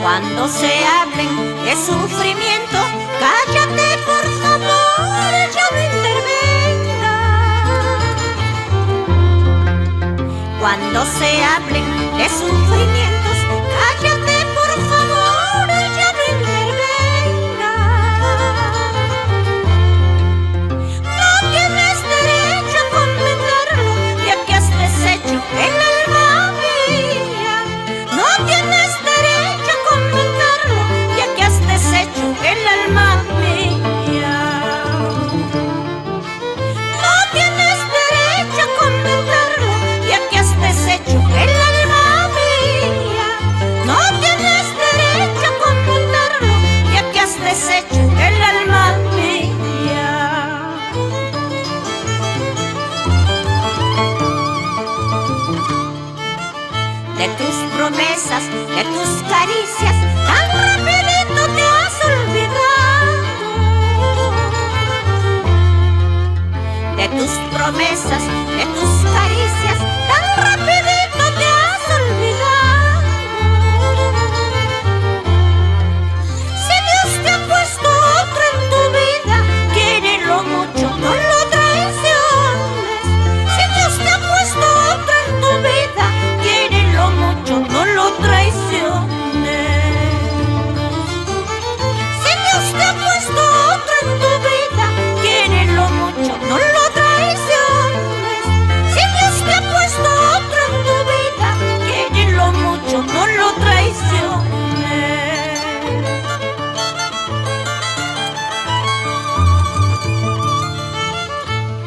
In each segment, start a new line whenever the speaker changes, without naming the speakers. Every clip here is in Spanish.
Cuando se hablen de sufrimiento, cállate por favor, ya no intervengas. Cuando se hablen de sufrimientos, cállate por favor, ya no intervengas. No tienes derecho a condenarlo, ya que has deshecho el alma mía. No tienes derecho a condenarlo, ya que has deshecho el alma mía. No tienes derecho a condenarlo, ya que has deshecho el alma mía. No tienes derecho a condenarlo, ya que has deshecho el alma mía. De tus promesas, de tus caricias, tan rapidito te has olvidado. De tus promesas, de tus caricias, tan rapidito te has olvidado. Si Dios te ha puesto otro en tu vida, quiérelo mucho, no lo traiciones. Si Dios te ha puesto otro en tu vida, quiérelo mucho, no lo traiciones. Si Dios te ha puesto otro en tu vida, quiérelo mucho, no lo traiciones. Si Dios te ha puesto otro en tu vida, quiérelo mucho, no lo traiciones.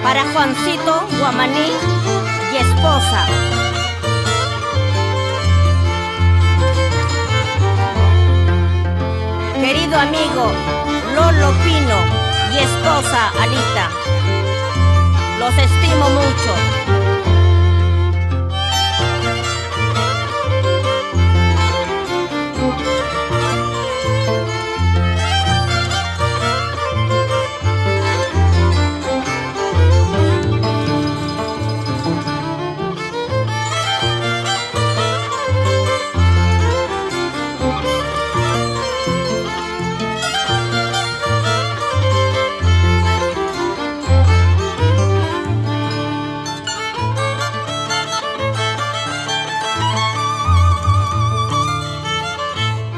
Para Juancito Guamaní y esposa. Querido amigo Lolo Pino y esposa Alita, los estimo mucho.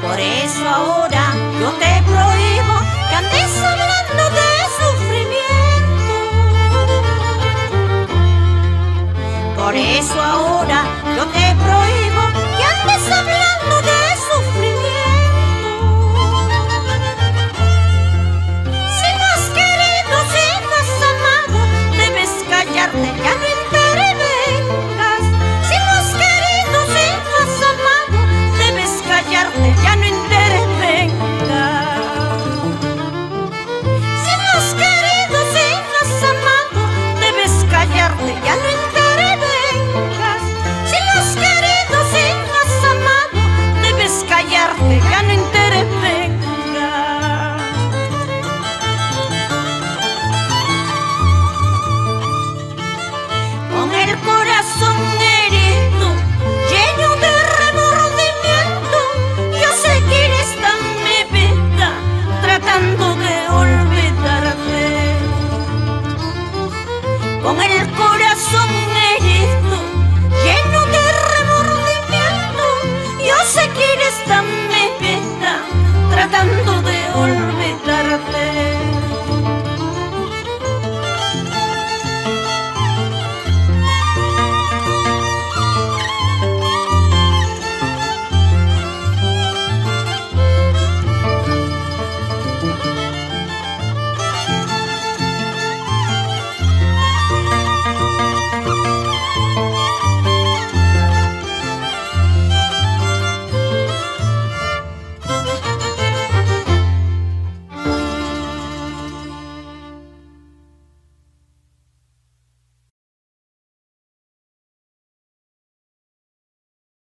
Por eso ahora yo te prohíbo que andes hablando de sufrimiento. Por eso ahora yo te prohíbo que andes hablando de sufrimiento. Si no has querido, si no has amado, debes callarte, ya no intervengas. Si no has querido, si no has amado, debes callarte, ya no intervengas. Si no has querido, si no has amado, debes callarte, ya no intervengas. Si no has querido, si no has amado, debes callarte, ya no intervengas. Con el corazón herido, lleno de remordimiento, yo sé que eres tan mi vida, tratando de olvidarte. Con el corazón herido, lleno de remordimiento, yo sé que eres tan mi vida, tratando de olvidarte.